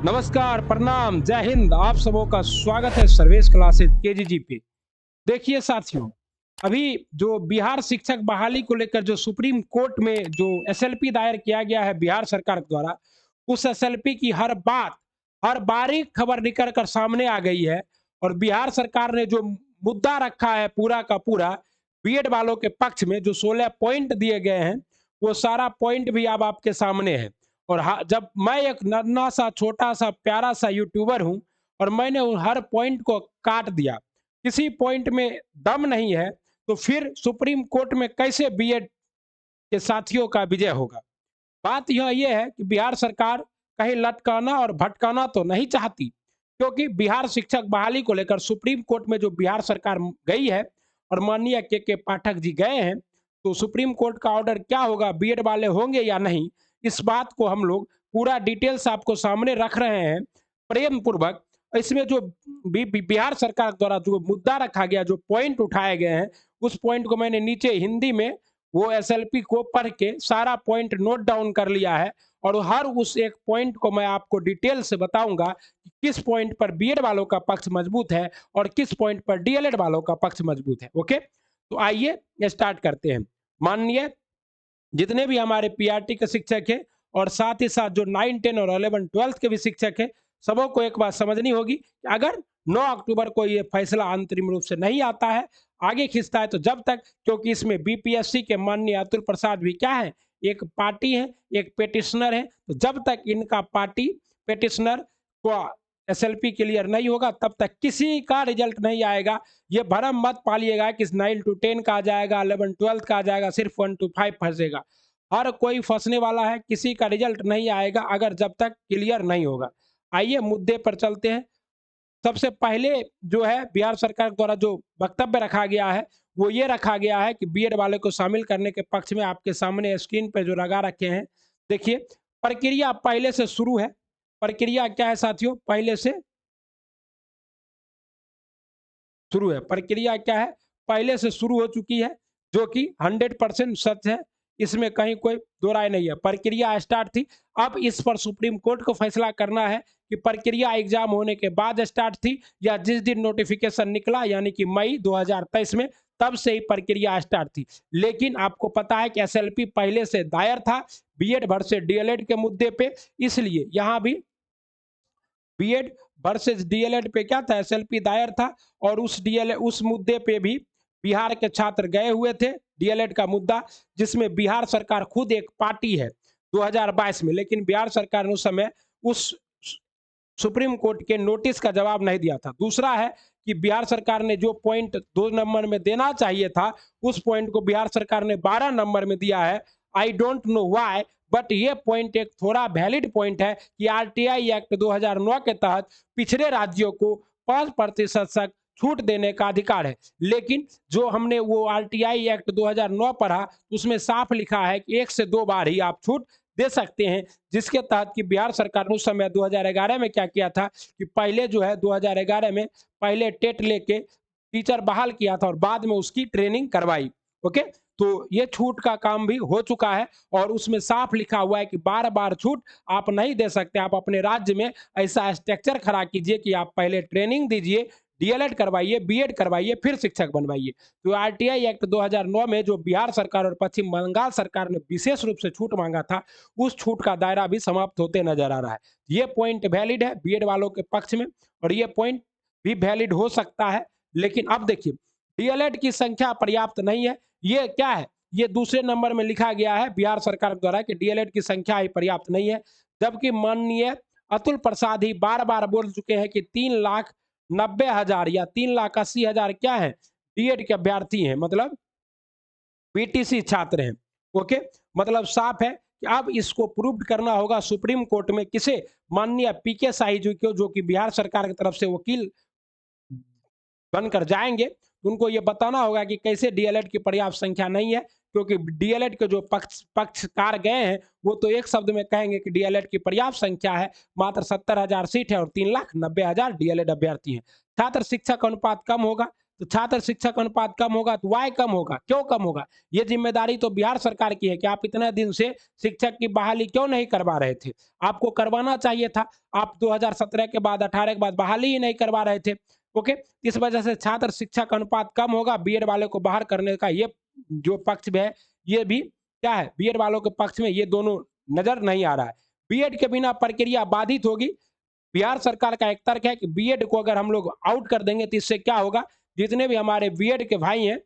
नमस्कार, प्रणाम, जय हिंद। आप सबों का स्वागत है सर्वेश क्लासेस केजीजी पे। देखिए साथियों, अभी जो बिहार शिक्षक बहाली को लेकर जो सुप्रीम कोर्ट में जो एसएलपी दायर किया गया है बिहार सरकार द्वारा, उस एसएलपी की हर बात, हर बारीक खबर निकल कर सामने आ गई है। और बिहार सरकार ने जो मुद्दा रखा है पूरा का पूरा बीएड वालों के पक्ष में, जो 16 पॉइंट दिए गए हैं, वो सारा पॉइंट भी अब आपके सामने है। और जब मैं एक नन्हा सा छोटा सा प्यारा सा यूट्यूबर हूं और मैंने उन हर पॉइंट को काट दिया, किसी पॉइंट में दम नहीं है, तो फिर सुप्रीम कोर्ट में कैसे बीएड के साथियों का विजय होगा। बात यह है कि बिहार सरकार कहीं लटकाना और भटकाना तो नहीं चाहती, क्योंकि बिहार शिक्षक बहाली को लेकर सुप्रीम कोर्ट में जो बिहार सरकार गई है और माननीय के पाठक जी गए हैं, तो सुप्रीम कोर्ट का ऑर्डर क्या होगा, बीएड वाले होंगे या नहीं, इस बात को हम लोग पूरा डिटेल्स आपको सामने रख रहे हैं प्रेम पूर्वक। इसमें जो बिहार सरकार द्वारा जो मुद्दा रखा गया, जो पॉइंट उठाए गए हैं, उस पॉइंट को मैंने नीचे हिंदी में वो एसएलपी को पढ़ के सारा पॉइंट नोट डाउन कर लिया है। और हर उस एक पॉइंट को मैं आपको डिटेल से बताऊंगा कि किस पॉइंट पर बीएड वालों का पक्ष मजबूत है और किस पॉइंट पर डीएलएड वालों का पक्ष मजबूत है। ओके, तो आइए स्टार्ट करते हैं। माननीय जितने भी हमारे पीआरटी के शिक्षक हैं और साथ ही साथ जो 9, 10 और 11, 12 के भी शिक्षक हैं, सबों को एक बात समझनी होगी कि अगर 9 अक्टूबर को ये फैसला अंतरिम रूप से नहीं आता है, आगे खिंचता है, तो जब तक, क्योंकि इसमें बीपीएससी के माननीय अतुल प्रसाद भी क्या है, एक पार्टी है, एक पेटिशनर है, तो जब तक इनका पार्टी पेटिशनर को एसएलपी क्लियर नहीं होगा, तब तक किसी का रिजल्ट नहीं आएगा। ये भरम मत पालिएगा कि 9 to 10 का आ जाएगा, 11 12 का आ जाएगा, सिर्फ 1 to 5 फंसेगा। हर कोई फंसने वाला है, किसी का रिजल्ट नहीं आएगा अगर जब तक क्लियर नहीं होगा। आइए मुद्दे पर चलते हैं। सबसे पहले जो है बिहार सरकार द्वारा जो वक्तव्य रखा गया है, वो ये रखा गया है कि बीएड वाले को शामिल करने के पक्ष में आपके सामने स्क्रीन पे जो लगा रखे हैं, देखिए, प्रक्रिया पहले से शुरू है। प्रक्रिया क्या है साथियों, पहले से शुरू है। प्रक्रिया क्या है, पहले से शुरू हो चुकी है, जो कि 100% सच है। इसमें कहीं कोई दो राय नहीं है। प्रक्रिया स्टार्ट थी, अब इस पर सुप्रीम कोर्ट को फैसला करना है कि प्रक्रिया एग्जाम होने के बाद स्टार्ट थी या जिस दिन नोटिफिकेशन निकला यानी कि मई 2023 में, तब से ही प्रक्रिया स्टार्ट थी। लेकिन आपको पता है कि एसएलपी पहले से दायर था बीएड वर्सेस डीएलएड के मुद्दे पे, इसलिए यहाँ भी बीएड वर्सेस डीएलएड पे क्या था, एसएलपी दायर था। और उस मुद्दे पे भी बिहार के छात्र गए हुए थे, डीएलएड का मुद्दा, जिसमें बिहार सरकार खुद एक पार्टी है 2022 में, लेकिन बिहार सरकार ने उस समय उस सुप्रीम कोर्ट के नोटिस का जवाब नहीं दिया था। दूसरा है कि बिहार सरकार ने जो पॉइंट 2 नंबर में देना चाहिए था, उस पॉइंट को बिहार सरकार ने 12 नंबर में दिया है। I don't know why, but ये पॉइंट एक थोड़ा वैलिड पॉइंट है कि आरटीआई एक्ट 2009 के तहत पिछड़े राज्यों को 5% तक छूट देने का अधिकार है। लेकिन जो हमने वो आरटीआई एक्ट 2009 पढ़ा, उसमें साफ लिखा है कि 1 से 2 बार ही आप छूट दे सकते हैं, जिसके तहत कि बिहार सरकार ने उस समय 2011 में क्या किया था कि पहले जो है 2011 में पहले टेट लेके टीचर बहाल किया था और बाद में उसकी ट्रेनिंग करवाई। ओके, तो ये छूट का काम भी हो चुका है और उसमें साफ लिखा हुआ है कि बार बार छूट आप नहीं दे सकते। आप अपने राज्य में ऐसा स्ट्रक्चर खड़ा कीजिए कि आप पहले ट्रेनिंग दीजिए, डीएलएड करवाइए, बीएड करवाइए, फिर शिक्षक बनवाइए। तो आरटीआई एक्ट 2009 में जो बिहार सरकार और पश्चिम बंगाल सरकार ने विशेष रूप से छूट मांगा था, उस छूट का दायरा भी समाप्त होते नजर आ रहा है। ये पॉइंट वैलिड है बीएड वालों के पक्ष में और ये पॉइंट भी वैलिड हो सकता है। लेकिन अब देखिए, डीएलएड की संख्या पर्याप्त नहीं है। ये क्या है, ये दूसरे नंबर में लिखा गया है बिहार सरकार द्वारा कि डीएलएड की संख्या ही पर्याप्त नहीं है, जबकि माननीय अतुल प्रसाद ही बार बार बोल चुके हैं कि 3,90,000 या 3,80,000 क्या है, बीएड के अभ्यर्थी हैं, मतलब पीटीसी छात्र हैं। ओके, मतलब साफ है कि अब इसको प्रूव करना होगा सुप्रीम कोर्ट में, किसे, माननीय पीके शाही जी को, जो कि बिहार सरकार की तरफ से वकील बनकर जाएंगे। उनको ये बताना होगा कि कैसे डीएलएड की पर्याप्त संख्या नहीं है, क्योंकि डीएलएड के जो पक्षकार गए हैं, वो तो एक शब्द में कहेंगे कि डीएलएड की पर्याप्त संख्या है, मात्र 70,000 सीट है और 3,90,000 डीएलएड अभ्यर्थी हैं। छात्र शिक्षक अनुपात कम होगा, तो छात्र शिक्षक अनुपात कम होगा, तो वाई कम होगा। क्यों कम होगा? ये जिम्मेदारी तो बिहार सरकार की है कि आप इतने दिन से शिक्षक की बहाली क्यों नहीं करवा रहे थे? आपको करवाना चाहिए था। आप 2017 के बाद 18 के बाद बहाली ही नहीं करवा रहे थे। ओके, इस वजह से छात्र शिक्षक अनुपात कम होगा। बीएड वाले को बाहर करने का ये जो पक्ष में है, ये भी क्या है, बीएड वालों के पक्ष में ये दोनों नजर नहीं आ रहा है। बीएड के बिना प्रक्रिया बाधित होगी। बिहार सरकार का एक तर्क है कि बीएड को अगर हम लोग आउट कर देंगे तो इससे क्या होगा, जितने भी हमारे बीएड के भाई हैं,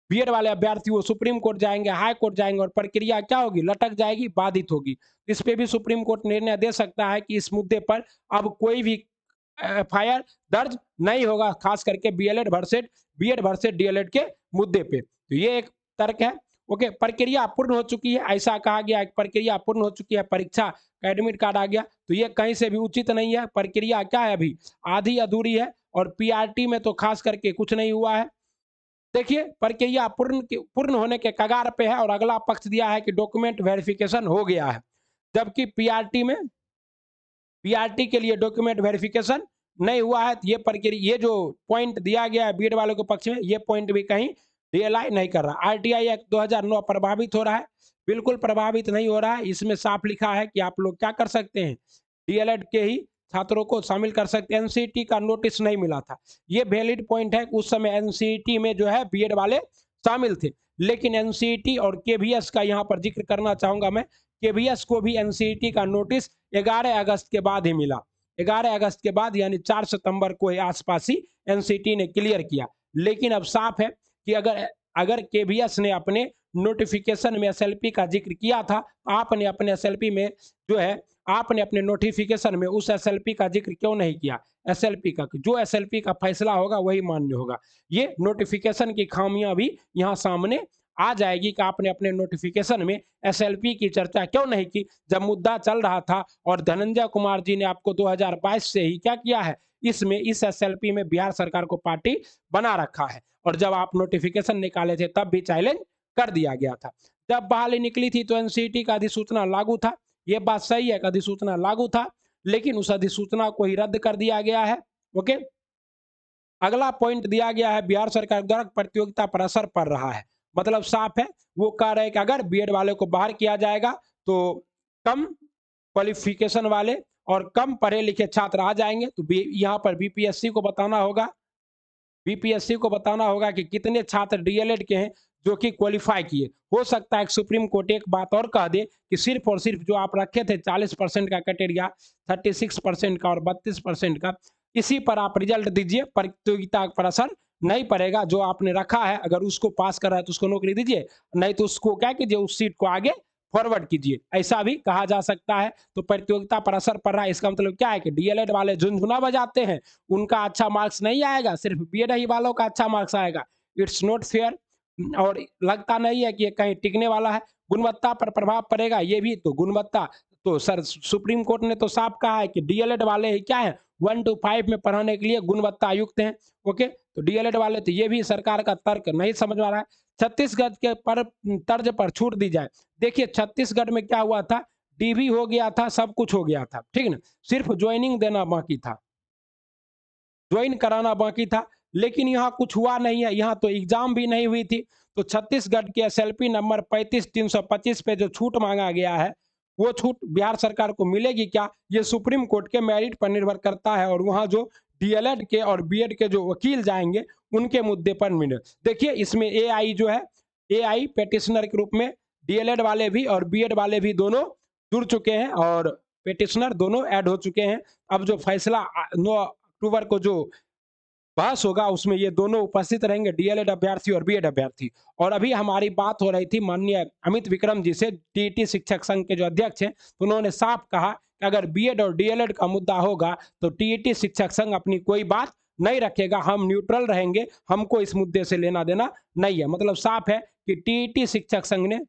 बीएड वाले अभ्यर्थी, वो सुप्रीम कोर्ट जाएंगे, हाई कोर्ट जाएंगे और प्रक्रिया क्या होगी, लटक जाएगी, बाधित होगी। इस पे भी सुप्रीम कोर्ट निर्णय दे सकता है कि इस मुद्दे पर अब कोई भी एफआईआर दर्ज नहीं होगा, खास करके बीएड वर्सेस डीएलएड के मुद्दे पे। तो ये एक तर्क है। ओके, प्रक्रिया पूर्ण हो चुकी है, ऐसा कहा गया है, प्रक्रिया पूर्ण हो चुकी है, परीक्षा का एडमिट कार्ड आ गया, तो ये कहीं से भी उचित नहीं है। प्रक्रिया क्या है, अभी आधी अधूरी है और पीआरटी में तो खास करके कुछ नहीं हुआ है। देखिए, प्रक्रिया पूर्ण होने के कगार पे है और अगला पक्ष दिया है कि डॉक्यूमेंट वेरिफिकेशन हो गया है, जबकि पीआरटी के लिए डॉक्यूमेंट वेरिफिकेशन नहीं हुआ है। ये प्रक्रिया, ये जो पॉइंट दिया गया है बीएड वालों के पक्ष में, ये पॉइंट भी कहीं रियलाइज नहीं कर रहा। आरटीआई एक्ट 2009 प्रभावित हो रहा है? बिल्कुल प्रभावित नहीं हो रहा है। इसमें साफ लिखा है कि आप लोग क्या कर सकते हैं, डीएलएड के ही छात्रों को शामिल कर सकते हैं। एनसीईटी का नोटिस नहीं मिला था, ये वैलिड पॉइंट है कि उस समय एनसीईटी में जो है बीएड वाले शामिल थे, लेकिन एनसीईटी और केवीएस का यहाँ पर जिक्र करना चाहूंगा मैं। केवीएस को भी एनसीईटी का नोटिस 11 अगस्त के बाद ही मिला। 11 अगस्त के बाद यानी 4 सितंबर को आसपास ही एनसीईटी ने क्लियर किया। लेकिन अब साफ है कि अगर अगर केवीएस ने अपने नोटिफिकेशन में एसएलपी का जिक्र किया था, आपने अपने एसएलपी में जो है, आपने अपने नोटिफिकेशन में उस एसएलपी का जिक्र क्यों नहीं किया? एसएलपी का जो एसएलपी का फैसला होगा वही मान्य होगा। ये नोटिफिकेशन की खामियां भी यहाँ सामने आ जाएगी कि आपने अपने नोटिफिकेशन में एसएलपी की चर्चा क्यों नहीं की, जब मुद्दा चल रहा था। और धनंजय कुमार जी ने आपको 2022 से ही क्या किया है, इसमें इस एसएलपी में बिहार सरकार को पार्टी बना रखा है। और जब आप नोटिफिकेशन निकाले थे तब भी चैलेंज कर दिया गया था। जब बहाली निकली थी तो एनसीईटी का अधिसूचना लागू था। ये बात सही है कि अधिसूचना लागू था, लेकिन उस अधिसूचना को ही रद्द कर दिया गया है। ओके, अगला पॉइंट दिया गया है, बिहार सरकार द्वारा प्रतियोगिता पर असर पड़ रहा है। मतलब साफ है, वो कह रहे हैं कि अगर बीएड वाले को बाहर किया जाएगा तो कम क्वालिफिकेशन वाले और कम पढ़े लिखे छात्र आ जाएंगे। तो यहाँ पर बीपीएससी को बताना होगा, बीपीएससी को बताना होगा कि कितने छात्र डीएलएड के हैं जो कि क्वालिफाई किए। हो सकता है कि सुप्रीम कोर्ट एक बात और कह दे कि सिर्फ और सिर्फ जो आप रखे थे 40% का क्राइटेरिया, 36% का और 32% का, इसी पर आप रिजल्ट दीजिए, प्रतियोगिता पर असर नहीं पड़ेगा। जो आपने रखा है अगर उसको पास कर रहा है तो उसको नौकरी दीजिए, नहीं तो उसको क्या कीजिए, उस सीट को आगे फॉरवर्ड कीजिए, ऐसा भी कहा जा सकता है। तो प्रतियोगिता पर असर पड़ रहा है, इसका मतलब क्या है कि डीएलएड वाले झुनझुना बजाते हैं, उनका अच्छा मार्क्स नहीं आएगा, सिर्फ बीएड ही वालों का अच्छा मार्क्स आएगा। इट्स नॉट फेयर और लगता नहीं है कि ये कहीं टिकने वाला है। गुणवत्ता पर प्रभाव पड़ेगा, ये भी तो गुणवत्ता, तो सर सुप्रीम कोर्ट ने तो साफ कहा है कि डीएलएड वाले ही क्या है, 1 to 5 में पढ़ाने के लिए गुणवत्ता युक्त हैं। ओके, तो डीएलएड वाले, तो ये भी सरकार का तर्क नहीं समझ में आ रहा है। छत्तीसगढ़ के पर तर्ज पर छूट दी जाए। देखिए छत्तीसगढ़ में क्या हुआ था, डीवी हो गया था, सब कुछ हो गया था, ठीक ना, सिर्फ ज्वाइनिंग देना बाकी था, ज्वाइन कराना बाकी था, लेकिन यहाँ कुछ हुआ नहीं है, यहाँ तो एग्जाम भी नहीं हुई थी। तो छत्तीसगढ़ के एसएलपी नंबर 35/325 पे जो छूट मांगा गया है, वो छूट बिहार सरकार को मिलेगी क्या, ये सुप्रीम कोर्ट के मेरिट पर निर्भर करता है। और वहाँ जो डीएलएड के और बीएड के जो वकील जाएंगे उनके मुद्दे पर मिले। देखिए इसमें एआई जो है, एआई पेटिशनर के रूप में डीएलएड वाले भी और बीएड वाले भी दोनों जुड़ चुके हैं और पेटिशनर दोनों ऐड हो चुके हैं। अब जो फैसला 9 अक्टूबर को जो बहस होगा उसमें ये दोनों उपस्थित रहेंगे, डीएलएड अभ्यर्थी और बीएड अभ्यर्थी। और अभी हमारी बात हो रही थी माननीय अमित विक्रम जी से, टीईटी शिक्षक संघ के जो अध्यक्ष हैं, तो उन्होंने साफ कहा कि अगर बीएड और डीएलएड का मुद्दा होगा तो टीईटी शिक्षक संघ अपनी कोई बात नहीं रखेगा, हम न्यूट्रल रहेंगे, हमको इस मुद्दे से लेना देना नहीं है। मतलब साफ है कि टीईटी शिक्षक संघ ने,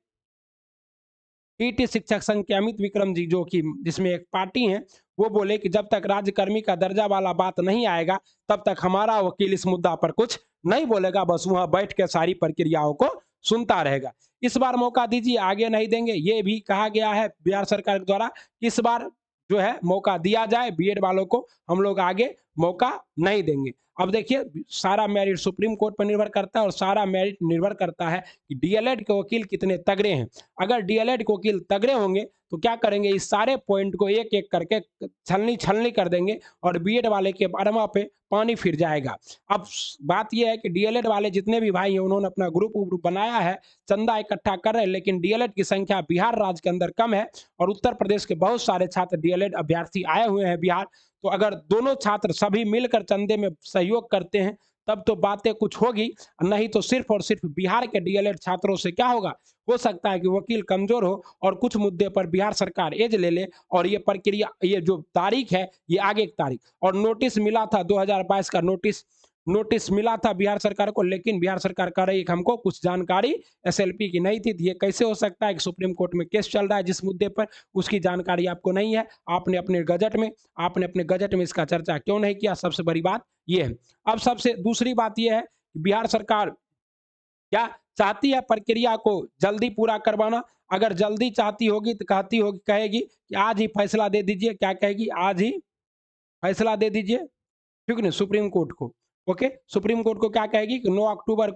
टीटी शिक्षक संघ के अमित विक्रम जी जो कि जिसमें एक पार्टी है, वो बोले कि जब तक राज्यकर्मी का दर्जा वाला बात नहीं आएगा तब तक हमारा वकील इस मुद्दा पर कुछ नहीं बोलेगा, बस वहां बैठ के सारी प्रक्रियाओं को सुनता रहेगा। इस बार मौका दीजिए, आगे नहीं देंगे, ये भी कहा गया है बिहार सरकार द्वारा। इस बार जो है मौका दिया जाए बीएड वालों को, हम लोग आगे मौका नहीं देंगे। अब देखिए सारा मेरिट सुप्रीम कोर्ट पर निर्भर करता है और सारा मेरिट निर्भर करता है कि डीएलएड के वकील कितने तगड़े हैं। अगर डीएलएड के वकील तगड़े होंगे तो क्या करेंगे, इस सारे पॉइंट को एक एक करके छलनी छलनी कर देंगे और बीएड वाले के अरमा पे पानी फिर जाएगा। अब बात यह है कि डीएलएड वाले जितने भी भाई हैं उन्होंने अपना ग्रुप बनाया है, चंदा इकट्ठा कर रहे हैं, लेकिन डीएलएड की संख्या बिहार राज्य के अंदर कम है और उत्तर प्रदेश के बहुत सारे छात्र डीएलएड अभ्यर्थी आए हुए हैं बिहार। तो अगर दोनों छात्र सभी मिलकर चंदे में सहयोग करते हैं तब तो बातें कुछ होगी, नहीं तो सिर्फ और सिर्फ बिहार के डीएलएड छात्रों से क्या होगा, हो सकता है कि वकील कमजोर हो और कुछ मुद्दे पर बिहार सरकार एज ले ले और ये प्रक्रिया, ये जो तारीख है ये आगे की तारीख। और नोटिस मिला था 2022 का नोटिस मिला था बिहार सरकार को, लेकिन बिहार सरकार कह रही है कि हमको कुछ जानकारी एसएलपी की नहीं थी। ये कैसे हो सकता है कि सुप्रीम कोर्ट में केस चल रहा है जिस मुद्दे पर उसकी जानकारी आपको नहीं है, आपने अपने गजट में इसका चर्चा क्यों नहीं किया, सबसे बड़ी बात ये है। अब सबसे दूसरी बात यह है कि बिहार सरकार क्या चाहती है, प्रक्रिया को जल्दी पूरा करवाना। अगर जल्दी चाहती होगी तो कहेगी कि आज ही फैसला दे दीजिए, क्या कहेगी, आज ही फैसला दे दीजिए, ठीक नहीं, सुप्रीम कोर्ट को। ओके, सुप्रीम कोर्ट को क्या कहेगी कि 9 अक्टूबर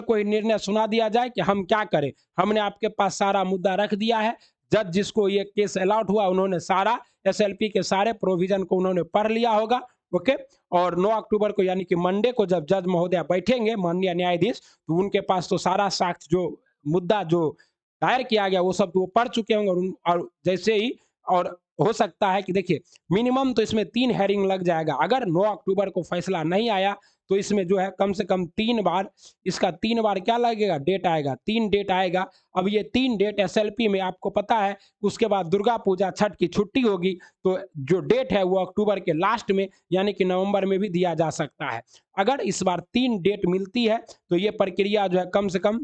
को ही निर्णय सुना दिया जाए कि हम क्या करें, हमने आपके पास सारा मुद्दा रख दिया है। जज जिसको ये केस अलॉट हुआ उन्होंने सारा एसएलपी के सारे प्रोविजन को उन्होंने पढ़ लिया होगा। ओके, और 9 अक्टूबर को यानी कि मंडे को जब जज महोदय बैठेंगे, माननीय न्यायाधीश, तो उनके पास तो सारा साक्ष्य जो मुद्दा जो दायर किया गया वो सब तो वो पढ़ चुके होंगे और जैसे ही, और हो सकता है कि देखिए मिनिमम तो इसमें 3 हेयरिंग लग जाएगा। अगर 9 अक्टूबर को फैसला नहीं आया तो इसमें जो है कम से कम 3 बार, इसका 3 बार क्या लगेगा, डेट आएगा, 3 डेट आएगा। अब ये 3 डेट एसएलपी में आपको पता है, उसके बाद दुर्गा पूजा छठ की छुट्टी होगी, तो जो डेट है वो अक्टूबर के लास्ट में यानी कि नवंबर में भी दिया जा सकता है। अगर इस बार 3 डेट मिलती है तो ये प्रक्रिया जो है कम से कम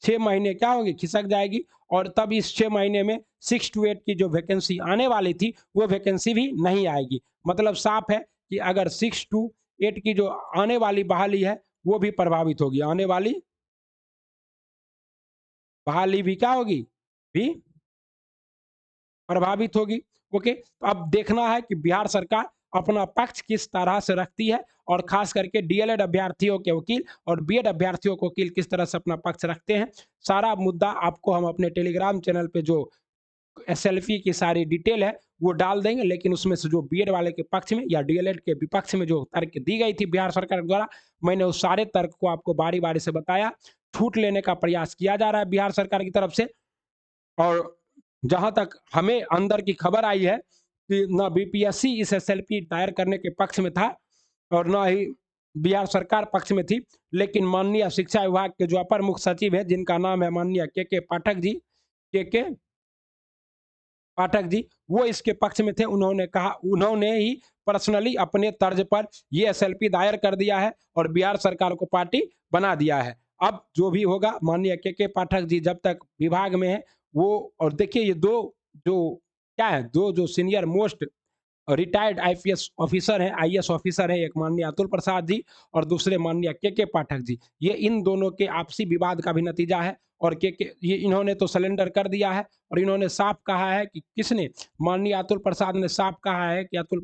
6 महीने क्या होगी, खिसक जाएगी। और तब इस 6 महीने में 6 to 8 की जो वैकेंसी आने वाली थी वो वैकेंसी भी नहीं आएगी। मतलब साफ है कि अगर 6 to 8 की जो आने वाली बहाली है वो भी प्रभावित होगी, आने वाली बहाली भी क्या होगी, भी प्रभावित होगी। ओके, तो अब देखना है कि बिहार सरकार अपना पक्ष किस तरह से रखती है और खास करके डीएलएड अभ्यर्थियों के वकील और बीएड अभ्यर्थियों के वकील किस तरह से अपना पक्ष रखते हैं। सारा मुद्दा आपको हम अपने टेलीग्राम चैनल पे जो एसएलपी की सारी डिटेल है वो डाल देंगे, लेकिन उसमें से जो बीएड वाले के पक्ष में या डीएलएड के विपक्ष में जो तर्क दी गई थी बिहार सरकार द्वारा, मैंने उस सारे तर्क को आपको बारी बारी से बताया। छूट लेने का प्रयास किया जा रहा है बिहार सरकार की तरफ से। और जहां तक हमें अंदर की खबर आई है कि ना बीपीएससी इस एसएलपी दायर करने के पक्ष में था और ना ही बिहार सरकार पक्ष में थी, लेकिन माननीय शिक्षा विभाग के जो अपर मुख्य सचिव है जिनका नाम है माननीय के पाठक जी, वो इसके पक्ष में थे। उन्होंने ही पर्सनली अपने तर्ज पर ये एसएलपी दायर कर दिया है और बिहार सरकार को पार्टी बना दिया है। अब जो भी होगा, माननीय के पाठक जी जब तक विभाग में है वो, और देखिए ये दो जो क्या है, दो जो senior most retired IPS officer हैं, आईएएस ऑफिसर हैं, एक माननीय अतुल प्रसाद जी और दूसरे माननीय के पाठक जी। ये इन दोनों के आपसी विवाद का भी नतीजा है और ये इन्होंने तो सरेंडर कर दिया है और इन्होंने साफ कहा है कि किसने, माननीय अतुल प्रसाद ने साफ कहा है कि अतुल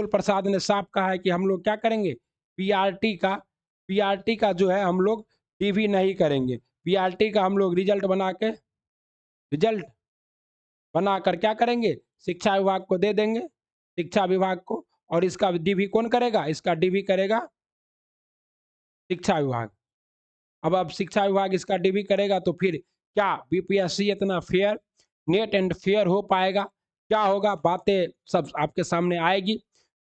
प्रसाद ने साफ कहा है कि हम लोग क्या करेंगे, पीआरटी का जो है हम लोग टीवी नहीं करेंगे, पीआरटी का हम लोग रिजल्ट बनाकर क्या करेंगे, शिक्षा विभाग को दे देंगे, शिक्षा विभाग को। और इसका डीवी कौन करेगा, इसका डीवी करेगा शिक्षा विभाग। अब शिक्षा विभाग इसका डीवी करेगा तो फिर क्या बीपीएससी इतना फेयर, नेट एंड फेयर हो पाएगा, क्या होगा, बातें सब आपके सामने आएगी।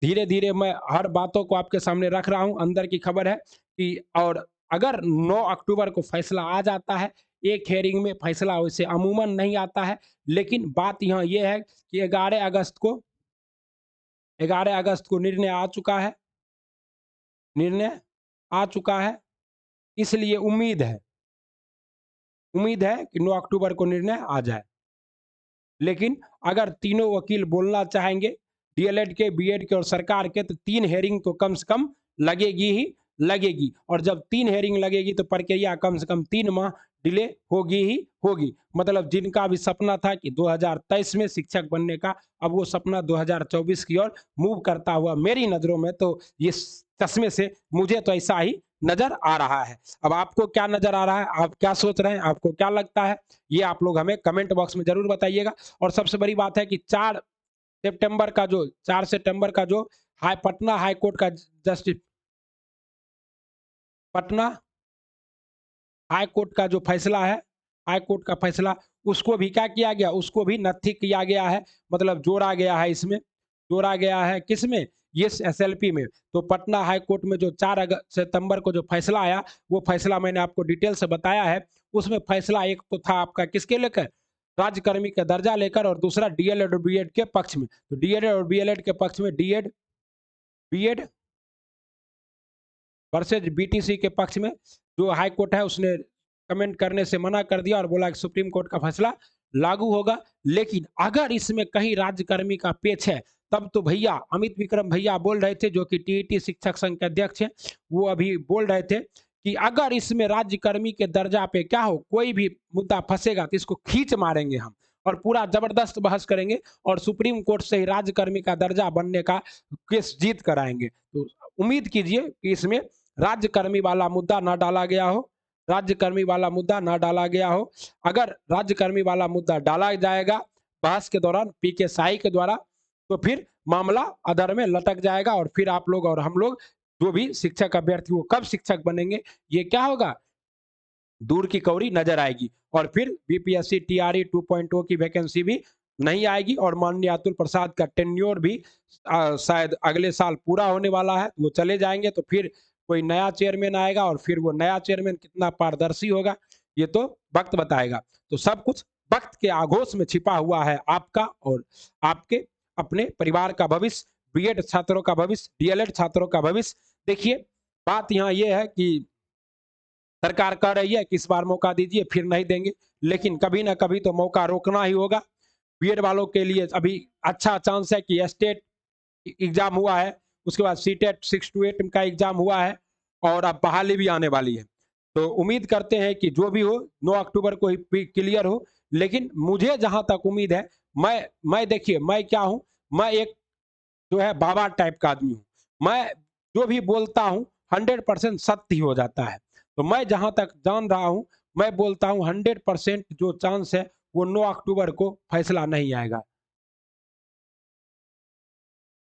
धीरे धीरे मैं हर बातों को आपके सामने रख रहा हूं, अंदर की खबर है कि, और अगर 9 अक्टूबर को फैसला आ जाता है, एक हेयरिंग में फैसला वैसे अमूमन नहीं आता है, लेकिन बात यहाँ ये है कि 11 अगस्त को निर्णय आ चुका है, इसलिए उम्मीद है कि 9 अक्टूबर को निर्णय आ जाए। लेकिन अगर तीनों वकील बोलना चाहेंगे, डीएलएड के, बीएड के और सरकार के, तो 3 हेयरिंग तो कम से कम लगेगी ही लगेगी। और जब 3 हेयरिंग लगेगी तो प्रक्रिया कम से कम 3 माह डिले होगी ही होगी। मतलब जिनका भी सपना था कि 2023 में शिक्षक बनने का, अब वो सपना 2024 की ओर मूव करता हुआ मेरी नज़रों में तो ये चश्मे से मुझे तो ऐसा ही नज़र आ रहा है। अब आपको क्या नज़र आ रहा है? आप क्या सोच रहे हैं? आपको क्या लगता है? ये आप लोग हमें कमेंट बॉक्स में ज़रूर बताइएगा। और सबसे बड़ी बात है कि 4 सितंबर का जो पटना हाई कोर्ट का जस्टिस पटना हाई कोर्ट का जो फैसला है, हाई कोर्ट का फैसला, उसको भी क्या किया गया? उसको भी नत्थी किया गया है, मतलब जोड़ा गया है इसमें, जोड़ा गया है किसमें? इस एसएलपी में। तो पटना हाई कोर्ट में जो 4 सितंबर को जो फैसला आया, वो फैसला मैंने आपको डिटेल से बताया है। उसमें फैसला एक तो था आपका किसके लेकर? राज्यकर्मी का दर्जा लेकर, और दूसरा डीएलएड और बीएड के पक्ष में। तो डीएलएड और बीएलएड के पक्ष में डीएड, बीएड वर्सेज बीटीसी के पक्ष में जो हाई कोर्ट है उसने कमेंट करने से मना कर दिया और बोला कि सुप्रीम कोर्ट का फैसला लागू होगा। लेकिन अगर इसमें कहीं राज्यकर्मी का पेच है, तब तो भैया अमित विक्रम भैया बोल रहे थे, जो कि टीईटी शिक्षक संघ के अध्यक्ष हैं, वो अभी बोल रहे थे कि अगर इसमें राज्यकर्मी के दर्जा पे क्या हो, कोई भी मुद्दा फंसेगा तो इसको खींच मारेंगे हम, और पूरा जबरदस्त बहस करेंगे और सुप्रीम कोर्ट से ही राज्यकर्मी का दर्जा बनने का केस जीत कर आएंगे। तो उम्मीद कीजिए कि इसमें राज्यकर्मी वाला मुद्दा ना डाला गया हो, राज्यकर्मी वाला मुद्दा ना डाला गया हो। अगर राज्यकर्मी वाला मुद्दा डाला जाएगा बहस के दौरान पीके साई के द्वारा, तो फिर मामला अधर में लटक जाएगा और फिर आप लोग और हम लोग जो भी शिक्षक अभ्यर्थी वो कब शिक्षक बनेंगे, ये क्या होगा? दूर की कौड़ी नजर आएगी। और फिर बीपीएससी टीआरई 2.0 की वैकेंसी भी नहीं आएगी, और माननीय अतुल प्रसाद का टेन्योर भी शायद अगले साल पूरा होने वाला है, वो चले जाएंगे। तो फिर कोई नया चेयरमैन आएगा, और फिर वो नया चेयरमैन कितना पारदर्शी होगा ये तो वक्त बताएगा। तो सब कुछ वक्त के आगोश में छिपा हुआ है आपका और आपके अपने परिवार का भविष्य, बीएड छात्रों का भविष्य, डीएलएड छात्रों का भविष्य। देखिए, बात यहाँ ये है कि सरकार कह रही है कि इस बार मौका दीजिए, फिर नहीं देंगे, लेकिन कभी ना कभी तो मौका रोकना ही होगा। बीएड वालों के लिए अभी अच्छा चांस है कि स्टेट एग्जाम हुआ है, उसके बाद सीटेट 6 to 8 का एग्जाम हुआ है, और अब बहाली भी आने वाली है। तो उम्मीद करते हैं कि जो भी हो 9 अक्टूबर को ही क्लियर हो। लेकिन मुझे जहां तक उम्मीद है, मैं देखिए, मैं क्या हूं, मैं एक जो है बाबा टाइप का आदमी हूँ। मैं जो भी बोलता हूँ 100% सत्य ही हो जाता है। तो मैं जहां तक जान रहा हूँ, मैं बोलता हूँ 100% जो चांस है वो 9 अक्टूबर को फैसला नहीं आएगा।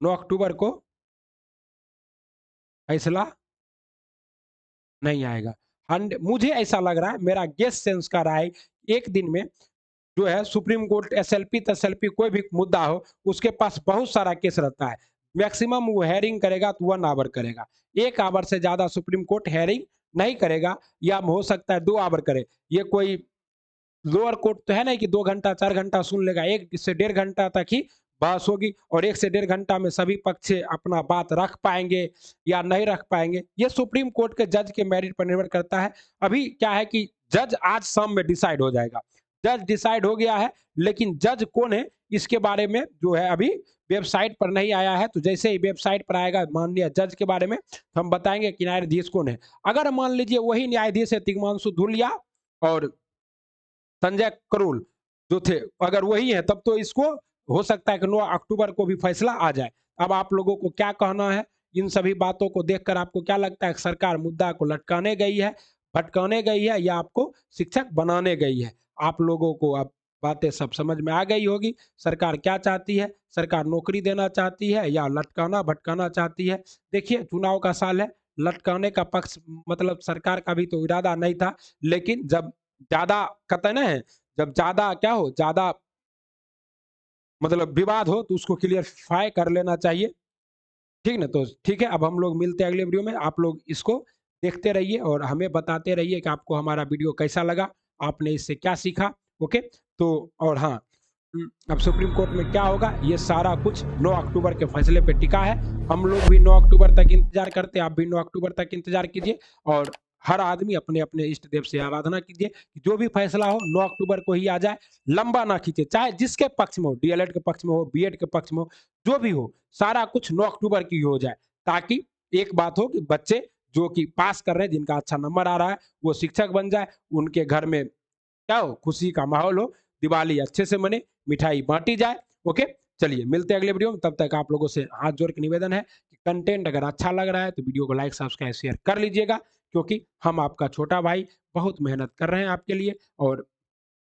9 अक्टूबर को फैसला नहीं आएगा। मुझे ऐसा लग रहा है, मेरा गेस सेंस का रहा है, एक दिन में जो है सुप्रीम कोर्ट एसएलपी तसएलपी कोई भी मुद्दा हो, उसके पास बहुत सारा केस रहता है। मैक्सिमम वो हेयरिंग करेगा तो 1 आवर करेगा, 1 आवर से ज्यादा सुप्रीम कोर्ट हेयरिंग नहीं करेगा, या हो सकता है 2 आवर करे। ये कोई लोअर कोर्ट तो है नहीं कि 2 घंटा 4 घंटा सुन लेगा, 1 से 1.5 घंटा तक ही बहस होगी, और 1 से 1.5 घंटा में सभी पक्ष अपना बात रख पाएंगे या नहीं रख पाएंगे, ये सुप्रीम कोर्ट के जज के मेरिट पर निर्भर करता है। अभी क्या है कि जज आज शाम में डिसाइड हो जाएगा, जज डिसाइड हो गया है, लेकिन जज कौन है इसके बारे में जो है अभी वेबसाइट पर नहीं आया है। तो जैसे ही वेबसाइट पर आएगा माननीय जज के बारे में, तो हम बताएंगे कि न्यायाधीश कौन है। अगर मान लीजिए वही न्यायाधीश है तिग्मांशु धूलिया और संजय करोल जो थे, अगर वही है, तब तो इसको हो सकता है कि 9 अक्टूबर को भी फैसला आ जाए। अब आप लोगों को क्या कहना है इन सभी बातों को देखकर? आपको क्या लगता है, सरकार मुद्दा को लटकाने गई है, भटकाने गई है, या आपको शिक्षक बनाने गई है? आप लोगों को अब बातें सब समझ में आ गई होगी। सरकार क्या चाहती है? सरकार नौकरी देना चाहती है या लटकाना भटकाना चाहती है? देखिए, चुनाव का साल है, लटकाने का पक्ष मतलब सरकार का भी तो इरादा नहीं था, लेकिन जब ज्यादा कहते ना है, जब ज्यादा क्या हो, ज्यादा मतलब विवाद हो, तो उसको क्लियरफाई कर लेना चाहिए। ठीक ना? तो ठीक है, अब हम लोग मिलते हैं अगले वीडियो में। आप लोग इसको देखते रहिए और हमें बताते रहिए कि आपको हमारा वीडियो कैसा लगा, आपने इससे क्या सीखा। ओके, तो और हाँ, अब सुप्रीम कोर्ट में क्या होगा, ये सारा कुछ 9 अक्टूबर के फैसले पे टिका है। हम लोग भी 9 अक्टूबर तक इंतजार करते हैं, आप भी 9 अक्टूबर तक इंतजार कीजिए, और हर आदमी अपने अपने इष्ट देव से आराधना कीजिए कि जो भी फैसला हो 9 अक्टूबर को ही आ जाए। लंबा ना खींचे, चाहे जिसके पक्ष में हो, डीएलएड के पक्ष में हो, बीएड के पक्ष में हो, जो भी हो, सारा कुछ 9 अक्टूबर की हो जाए, ताकि एक बात हो कि बच्चे जो कि पास कर रहे हैं, जिनका अच्छा नंबर आ रहा है, वो शिक्षक बन जाए, उनके घर में क्या हो, खुशी का माहौल हो, दिवाली अच्छे से मने, मिठाई बांटी जाए। ओके, चलिए मिलते हैं अगले वीडियो में। तब तक आप लोगों से हाथ जोड़ के निवेदन है कि कंटेंट अगर अच्छा लग रहा है तो वीडियो को लाइक सब्सक्राइब शेयर कर लीजिएगा, क्योंकि हम आपका छोटा भाई बहुत मेहनत कर रहे हैं आपके लिए। और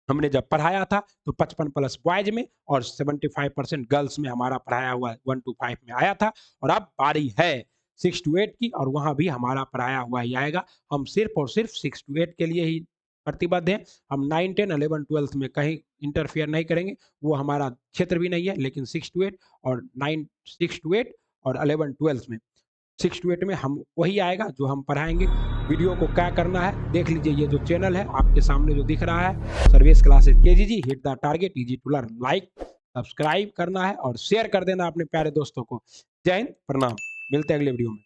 हमने जब पढ़ाया था तो 55+ बॉयज में और 75% गर्ल्स में हमारा पढ़ाया हुआ 1 to 5 में आया था, और अब बारी है 6 to 8 की, और वहां भी हमारा पढ़ाया हुआ ही आएगा। हम सिर्फ और सिर्फ 6 to 8 के लिए ही प्रतिबद्ध हैं। हम 9, 10, 11, 12 में कहीं इंटरफेयर नहीं करेंगे, वो हमारा क्षेत्र भी नहीं है। लेकिन 6 to 8 और 9, 6 to 8 और 11, 12 में 6 to 8 में हम वही आएगा जो हम पढ़ाएंगे। वीडियो को क्या करना है देख लीजिए, ये जो चैनल है आपके सामने जो दिख रहा है, service classes KGG, hit the target, easy to learn, like subscribe करना है और शेयर कर देना अपने प्यारे दोस्तों को। जय हिंद, प्रणाम, मिलते हैं अगले वीडियो में।